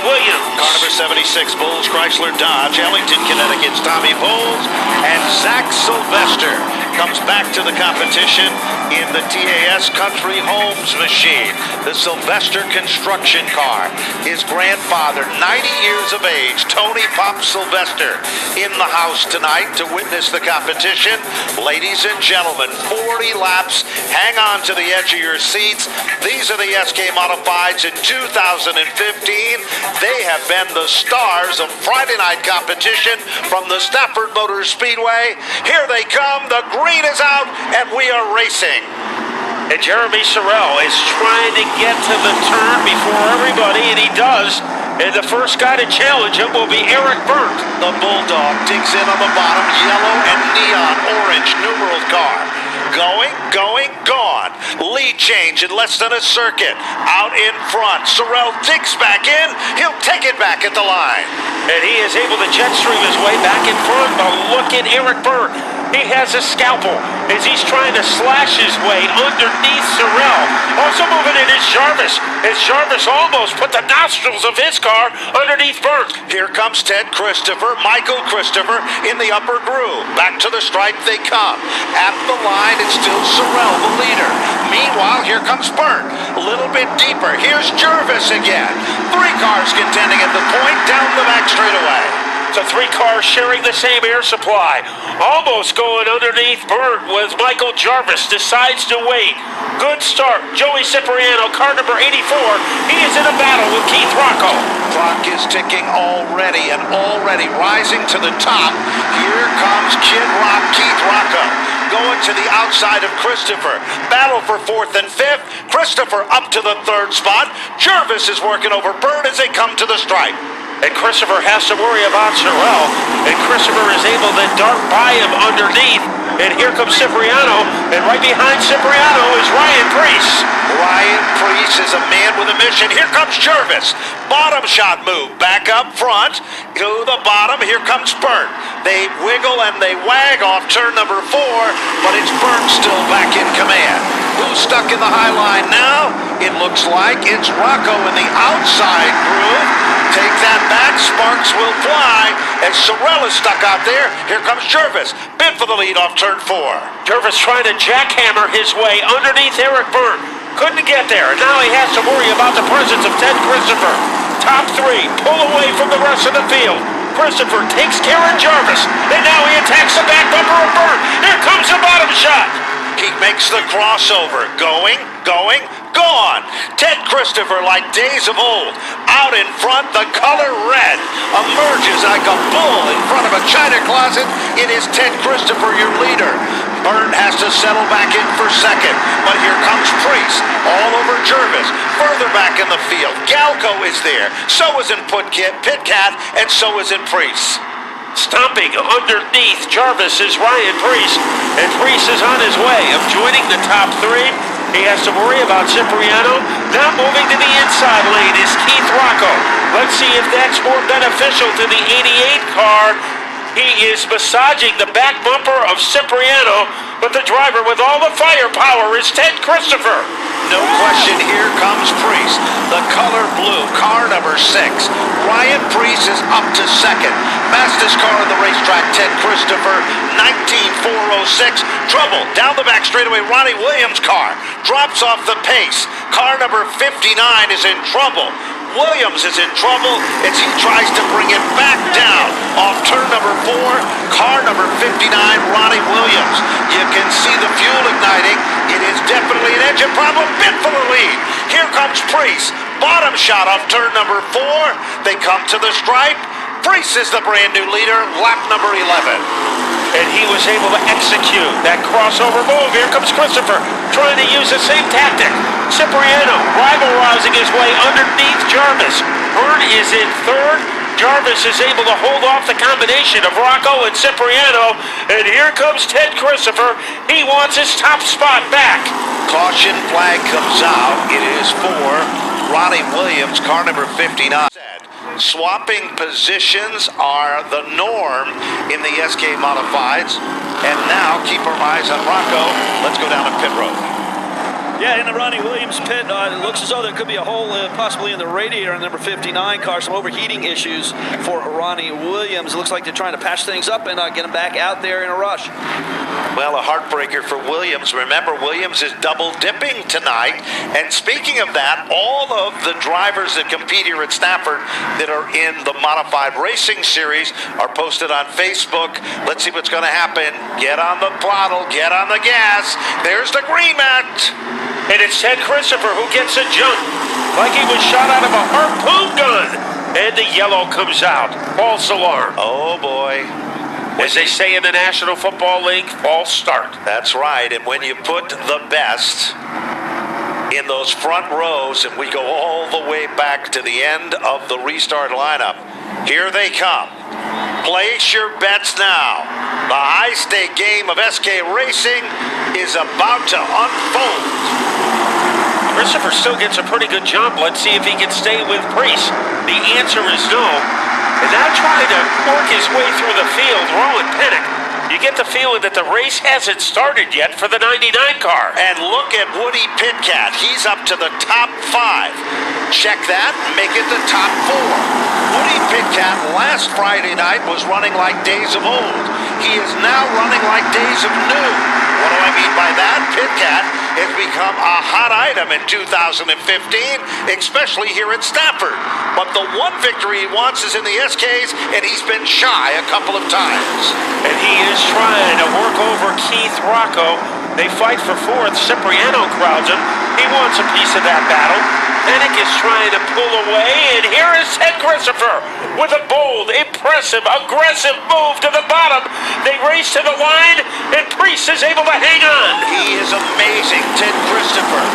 Williams. Car number 76, Bowles Chrysler Dodge, Ellington, Connecticut's Tommy Bowles, and Zach Sylvester comes back to the competition in the TAS Country Homes machine. The Sylvester construction car. His grandfather, 90 years of age, Tony Pop Sylvester, in the house tonight to witness the competition. Ladies and gentlemen, 40 laps. Hang on to the edge of your seats. These are the SK Modifieds in 2015. They have been the stars of Friday night competition from the Stafford Motor Speedway. Here they come. The green is out, and we are racing. And Jeremy Sorrell is trying to get to the turn before everybody, and he does. And the first guy to challenge him will be Eric Burt. The Bulldog digs in on the bottom. Yellow and neon orange numeral car. Going, gone. Lead change in less than a circuit. Out in front. Sorrell digs back in. He'll take it back at the line. And he is able to jet stream his way back in front. But look at Eric Burt. He has a scalpel as he's trying to slash his way underneath Sorrell. Also moving in is Jarvis, as Jarvis almost put the nostrils of his car underneath Burt. Here comes Ted Christopher, Michael Christopher in the upper groove. Back to the stripe they come. At the line, it's still Sorrell, the leader. Meanwhile, here comes Burt. A little bit deeper. Here's Jarvis again. 3 cars contending at the point, down the back straightaway. So 3 cars sharing the same air supply. Almost going underneath Burt was Michael Jarvis. Decides to wait. Good start. Joey Cipriano, car number 84. He is in a battle with Keith Rocco. Clock is ticking already and already rising to the top. Here comes Kid Rock, Keith Rocco. Going to the outside of Christopher. Battle for 4th and 5th. Christopher up to the 3rd spot. Jarvis is working over Burt as they come to the stripe. And Christopher has to worry about Sorrell. And Christopher is able to dart by him underneath. And here comes Cipriano. And right behind Cipriano is Ryan Preece. Ryan Preece is a man with a mission. Here comes Jarvis. Bottom shot move. Back up front to the bottom. Here comes Burt. They wiggle and they wag off turn number 4. But it's Burt still back in command. Who's stuck in the high line now? It looks like it's Rocco in the outside groove. Take that back, sparks will fly. As Sorrell is stuck out there, here comes Jarvis. Bid for the lead off turn 4. Jarvis trying to jackhammer his way underneath Eric Burt. Couldn't get there. Now he has to worry about the presence of Ted Christopher. Top 3, pull away from the rest of the field. Christopher takes care of Jarvis. And now he attacks the back bumper of Burt. Here comes the bottom shot. He makes the crossover. Going, gone. Ted Christopher, like days of old, out in front, the color red, emerges like a bull in front of a china closet. It is Ted Christopher, your leader. Burt has to settle back in for 2nd, but here comes Preece, all over Jarvis, further back in the field. Galco is there, so is in Pitcat, and so is in Preece. Stomping underneath Jarvis is Ryan Preece, and Preece is on his way of joining the top 3. He has to worry about Cipriano. Now moving to the inside lane is Keith Rocco. Let's see if that's more beneficial to the 88 car. He is massaging the back bumper of Cipriano, but the driver with all the firepower is Ted Christopher. No question, here comes Preece. The color blue, car number 6. Ryan Preece is up to 2nd. Fastest car on the racetrack, Ted Christopher, 19.406. Trouble, down the back straightaway, Ronnie Williams' car drops off the pace. Car number 59 is in trouble. Williams is in trouble as he tries to bring it back down off turn number 4. Car number 59, Ronnie Williams. You can see the fuel igniting. It is definitely an engine problem. Bid for the lead. Here comes Preece. Bottom shot off turn number 4. They come to the stripe. Preece is the brand new leader, lap number 11. And he was able to execute that crossover move. Here comes Christopher trying to use the same tactic. Cipriano rival-rousing his way underneath Jarvis. Burt is in 3rd. Jarvis is able to hold off the combination of Rocco and Cipriano. And here comes Ted Christopher. He wants his top spot back. Caution flag comes out. It is for Ronnie Williams, car number 59. Swapping positions are the norm in the SK Modifieds. And now keep our eyes on Rocco. Let's go down to pit road. Yeah, in the Ronnie Williams pit, it looks as though there could be a hole possibly in the radiator on the number 59 car, some overheating issues for Ronnie Williams. It looks like they're trying to patch things up and get him back out there in a rush. Well, a heartbreaker for Williams. Remember, Williams is double dipping tonight. And speaking of that, all of the drivers that compete here at Stafford that are in the Modified Racing Series are posted on Facebook. Let's see what's going to happen. Get on the throttle, get on the gas. There's the agreement. And it's Ted Christopher who gets a jump like he was shot out of a harpoon gun. And the yellow comes out. False alarm. Oh, boy. As they say in the National Football League, false start. That's right. And when you put the best in those front rows, and we go all the way back to the end of the restart lineup, here they come. Place your bets now. The high-stake game of SK Racing is about to unfold. Christopher still gets a pretty good jump. Let's see if he can stay with Priest. The answer is no. And now trying to work his way through the field, Rowan Pennock. You get the feeling that the race hasn't started yet for the 99 car. And look at Woody Pitcat. He's up to the top 5. Check that, make it the top 4. Woody Pitcat last Friday night was running like days of old. He is now running like days of new. What do I mean by that? Pitcat has become a hot item in 2015, especially here at Stafford. But the one victory he wants is in the SKs, and he's been shy a couple of times. And he is trying to work over Keith Rocco. They fight for 4th. Cipriano crowds him. He wants a piece of that battle. Pennock is trying to pull away, and here is Ted Christopher with a bold, impressive, aggressive move to the bottom. They race to the line, and Priest is able to hang on. He is amazing. Ted Christopher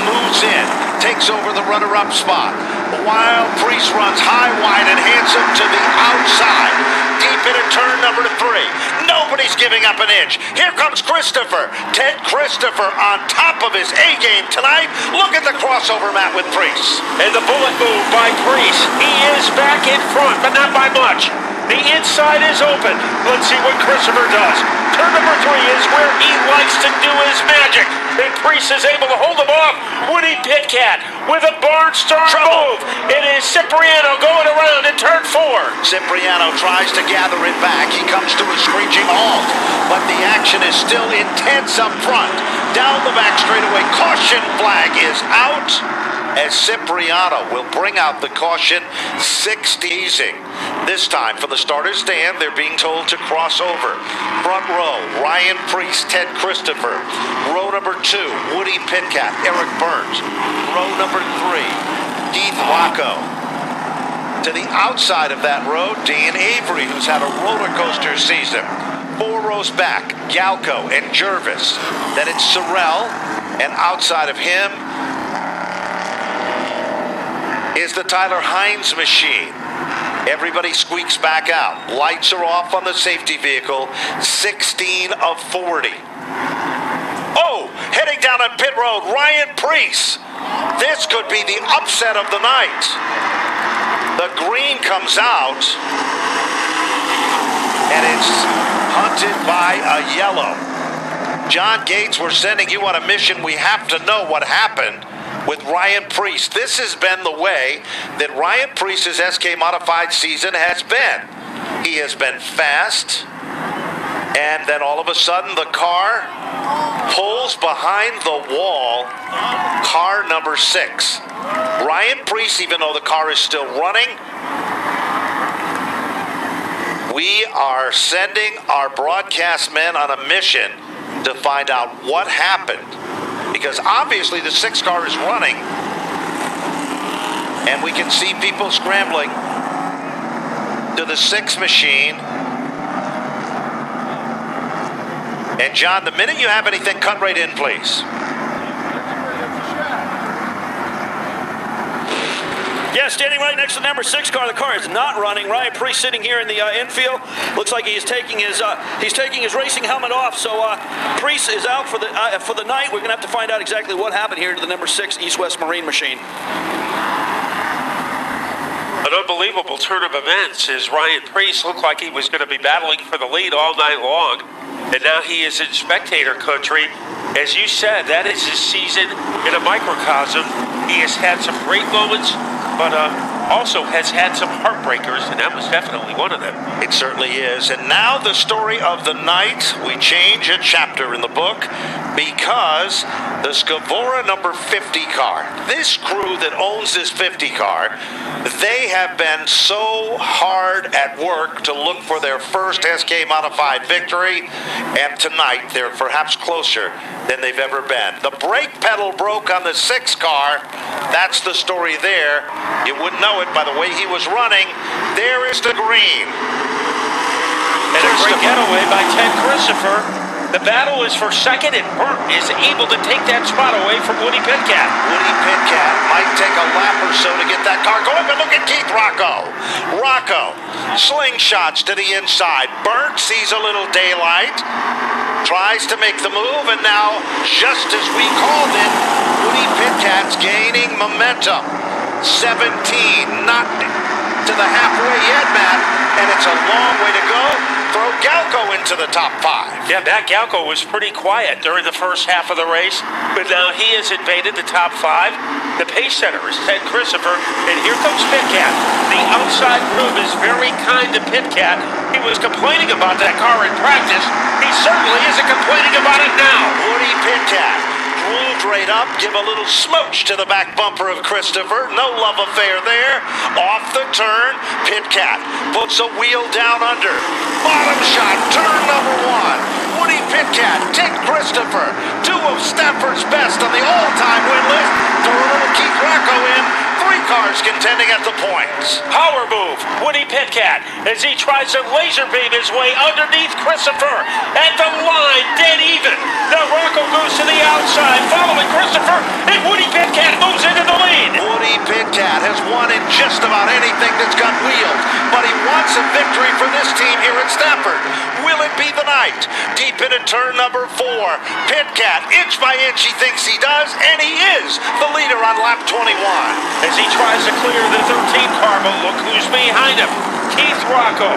moves in, takes over the runner-up spot, while Priest runs high, wide, and handsome to the outside. Deep into turn number 3. Nobody's giving up an inch. Here comes Christopher. Ted Christopher on top of his A-game tonight. Look at the crossover mat with Priest. And the bullet move by Priest. He is back in front, but not by much. The inside is open. Let's see what Christopher does. Turn number 3 is where he likes to do his magic. And Priest is able to hold him off. Woody Pitcat with a barnstorm move. It is Cipriano going around in turn 4. Cipriano tries to gather it back. He comes to a screeching halt. But the action is still intense up front. Down the back straightaway. Caution flag is out, as Cipriano will bring out the caution. 6 teasing. This time from the starter's stand, they're being told to cross over. Front row, Ryan Priest, Ted Christopher. Row number 2, Woody Pitcat, Eric Burns. Row number 3, Keith Rocco. To the outside of that row, Dan Avery, who's had a roller coaster season. 4 rows back, Galco and Jervis. Then it's Sorrell, and outside of him is the Tyler Hines machine. Everybody squeaks back out. Lights are off on the safety vehicle. 16 of 40. Oh, heading down on pit road, Ryan Priest. This could be the upset of the night. The green comes out, and it's hunted by a yellow. John Gates, we're sending you on a mission. We have to know what happened with Ryan Priest. This has been the way that Ryan Priest's SK Modified season has been. He has been fast, and then all of a sudden the car pulls behind the wall. Car number 6. Ryan Priest, even though the car is still running, we are sending our broadcast men on a mission to find out what happened. Because obviously the 6 car is running, and we can see people scrambling to the 6 machine. And John, the minute you have anything, cut right in, please. Yeah, standing right next to the number 6 car. The car is not running. Ryan Priest sitting here in the infield. Looks like he's taking his racing helmet off. So Priest is out for the night. We're gonna have to find out exactly what happened here to the number 6 East-West Marine machine. An unbelievable turn of events as Ryan Priest looked like he was going to be battling for the lead all night long. And now he is in spectator country. As you said, that is his season in a microcosm. He has had some great moments, but also has had some heartbreakers, and that was definitely one of them. It certainly is. And now the story of the night. We change a chapter in the book because the Scavora number 50 car, this crew that owns this 50 car, they have been so hard at work to look for their first SK Modified victory, and tonight they're perhaps closer than they've ever been. The brake pedal broke on the 6 car. That's the story there. You wouldn't know it by the way he was running. There is the green. And a great getaway by Ted Christopher. The battle is for second, and Burt is able to take that spot away from Woody Pitkat. Woody Pitkat might take a lap or so to get that car going, but look at Keith Rocco. Rocco, slingshots to the inside. Burt sees a little daylight, tries to make the move, and now, just as we called it, Woody Pitkat's gaining momentum. 17, not to the halfway yet, Matt, and it's a long way to go. Throw Galco into the top 5. Yeah, Matt Galco was pretty quiet during the first half of the race, but now he has invaded the top 5. The pace setter is Ted Christopher, and here comes Pitkat. The outside groove is very kind to Pitkat. He was complaining about that car in practice. He certainly isn't complaining about it now. Woody Pitkat grooved right up, give a little smooch to the back bumper of Christopher. No love affair there. Off the turn, Pitkat puts a wheel down under. Bottom shot, turn number 1. Woody Pitkat, Ted Christopher, 2 of Stafford's best on the all-time win list. Throw a little Keith Rocco in. 3 cars contending at the points. Power move, Woody Pitkat, as he tries to laser beam his way underneath Christopher. At the line, dead even. Now Rocco goes to the outside, following Christopher, and Woody Pitkat moves into the lead. Woody Pitkat has won in just about anything that's got wheels, but he wants a victory for this team here at Stafford. Will it be the night? Deep into turn number 4. Pitkat, inch by inch, he thinks he does, and he is the leader on lap 21. As he tries to clear the 13 car, but look who's behind him. Keith Rocco.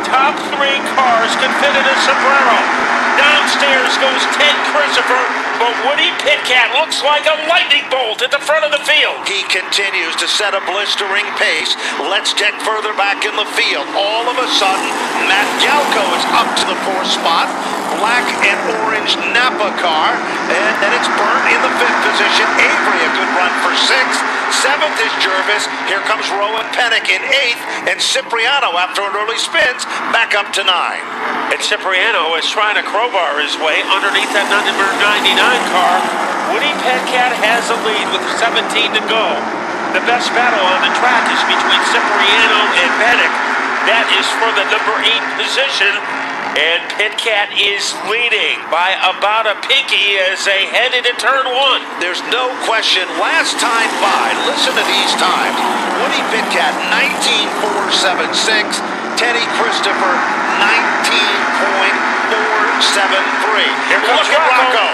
Top 3 cars can fit in a sombrero. Downstairs goes Ted Christopher, but Woody Pitkat looks like a lightning bolt at the front of the field. He continues to set a blistering pace. Let's check further back in the field. All of a sudden, Matt Galco is up to the 4th spot. Black and orange Napa car, and then it's Burt in the 5th position. Avery, a good run for 6th. 7th is Jervis. Here comes Rowan Pennick in 8th, and Cipriano, after an early spins, back up to 9. And Cipriano is trying to crowbar his way underneath that number 99 car. Woody Pitkat has the lead with 17 to go. The best battle on the track is between Cipriano and Pennick. That is for the number 8 position. And Pitkat is leading by about a pinky as they head into turn 1. There's no question. Last time by, listen to these times. Woody Pitkat, 19.476. Teddy Christopher, 19.473. Here comes Rocco.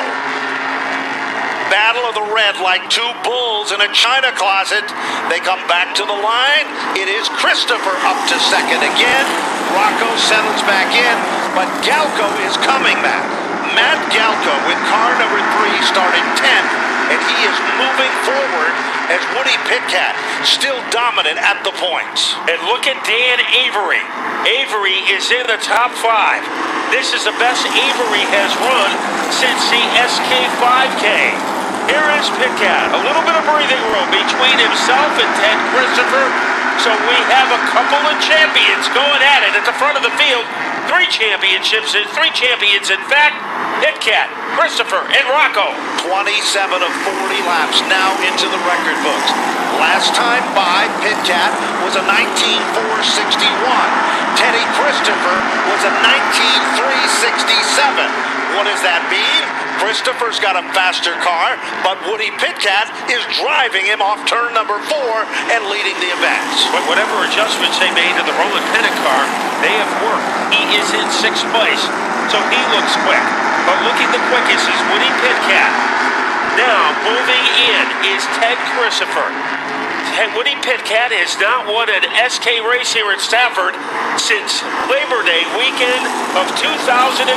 Battle of the red like 2 bulls in a china closet. They come back to the line. It is Christopher up to 2nd again. Rocco settles back in, but Galco is coming back. Matt Galco with car number 3 started 10th, and he is moving forward as Woody Pitkat still dominant at the points. And look at Dan Avery. Avery is in the top 5. This is the best Avery has run since the SK5K. Here is Pitkat, a little bit of breathing room between himself and Ted Christopher. So we have a couple of champions going at it at the front of the field. 3 championships, 3 champions in fact. Pitkat, Christopher, and Rocco. 27 of 40 laps now into the record books. Last time by, Pitkat was a 19.461. Teddy Christopher was a 19.367. What does that mean? Christopher's got a faster car, but Woody Pitkat is driving him off turn number 4 and leading the events. But whatever adjustments they made to the Rowan Pennick car, they have worked. He is in 6th place, so he looks quick. But looking the quickest is Woody Pitkat. Now, moving in is Ted Christopher. Hey, Woody Pitcat has not won an SK race here at Stafford since Labor Day weekend of 2013.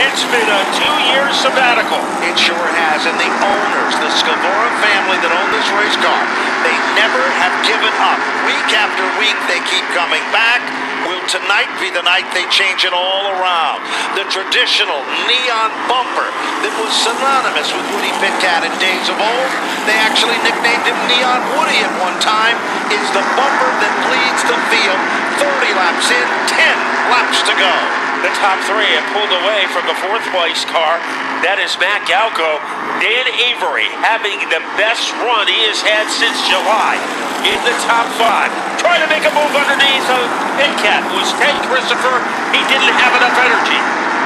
It's been a 2-year sabbatical. It sure has, and the owners, the Scavora family that own this race car, they never have given up. Week after week, they keep coming back. Will tonight be the night they change it all around? The traditional neon bumper that was synonymous with Woody Pitcat in days of old, they actually nicknamed him Neon Woody at one time, is the bumper that leads the field 30 laps in, 10 laps to go. The top three have pulled away from the fourth place car. That is Matt Galco. Dan Avery having the best run he has had since July in the top five. Trying to make a move underneath Pitcat was Ted Christopher. He didn't have enough energy.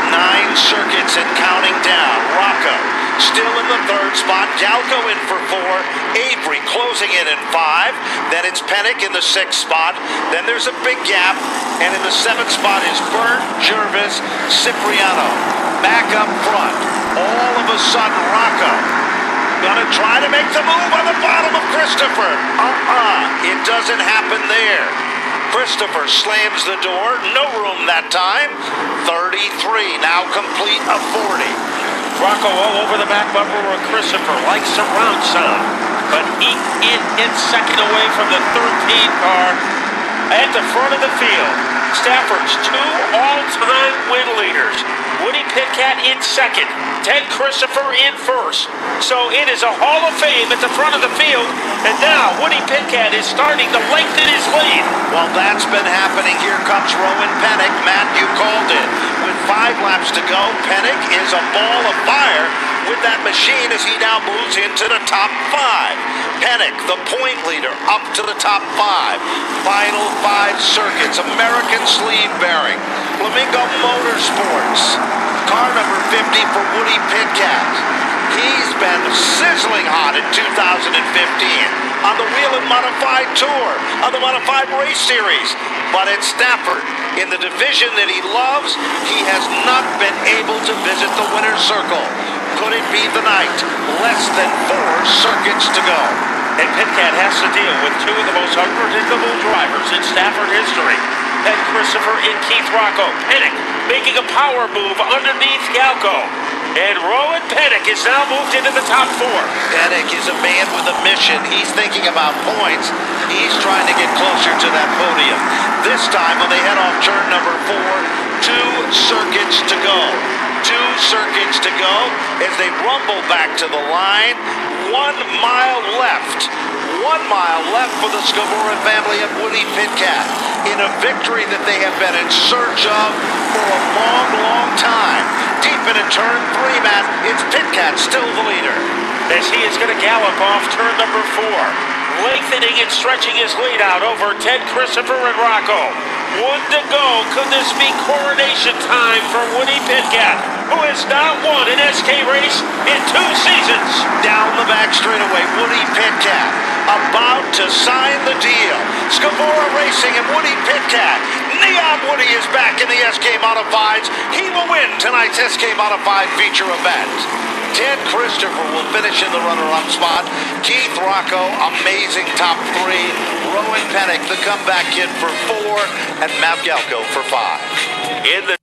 9 circuits and counting down. Rocco still in the third spot. Galco in for 4. Avery closing in 5. Then it's Pennick in the 6th spot. Then there's a big gap. And in the 7th spot is Burt, Jervis, Cipriano. Back up front. All of a sudden, Rocco gonna try to make the move on the bottom of Christopher. It doesn't happen there. Christopher slams the door. No room that time. 33, now complete a 40. Rocco all over the back bumper of Christopher like surround sound. But he hits second away from the 13 car at the front of the field. Stafford's 2 all-time win leaders. Woody Pitcat in second. Ted Christopher in first. So it is a Hall of Fame at the front of the field. And now Woody Pitcat is starting to lengthen his lead. Well, that's been happening. Here comes Rowan Pennick. Matt, you called it. With 5 laps to go, Pennick is a ball of fire with that machine as he now moves into the top 5. Pennick, the point leader, up to the top 5. Final 5 circuits. American sleeve bearing. Flamingo Motorsports. Car number 50 for Woody Pitcat. He's been sizzling hot in 2015 on the Wheel and Modified Tour, on the Modified Race Series. But at Stafford, in the division that he loves, he has not been able to visit the winner's circle. Could it be the night? Less than 4 circuits to go. And Pitcat has to deal with 2 of the most unpredictable drivers in Stafford history. Ted Christopher and Keith Rocco. Pennick making a power move underneath Galco. And Rowan Pennick is now moved into the top 4. Pennick is a man with a mission. He's thinking about points. He's trying to get closer to that podium. This time when they head off turn number 4, 2 circuits to go. 2 circuits to go as they rumble back to the line. 1 mile left. 1 mile left for the Scavora family of Woody Pitcat in a victory that they have been in search of for a long, long time. Deep into turn 3, Matt, it's Pitcat still the leader. As he is going to gallop off turn number 4, lengthening and stretching his lead out over Ted Christopher and Rocco. 1 to go. Could this be coronation time for Woody Pitcat, who has not won an SK race in 2 seasons? Down the back straightaway, Woody Pitcat about to sign the deal. Scavora Racing and Woody Pitcat. Neon Woody is back in the SK Modifieds. He will win tonight's SK Modified feature event. Ted Christopher will finish in the runner-up spot. Keith Rocco, amazing top 3. Rowan Pennick, the comeback kid, for 4. And Matt Galco for 5. In the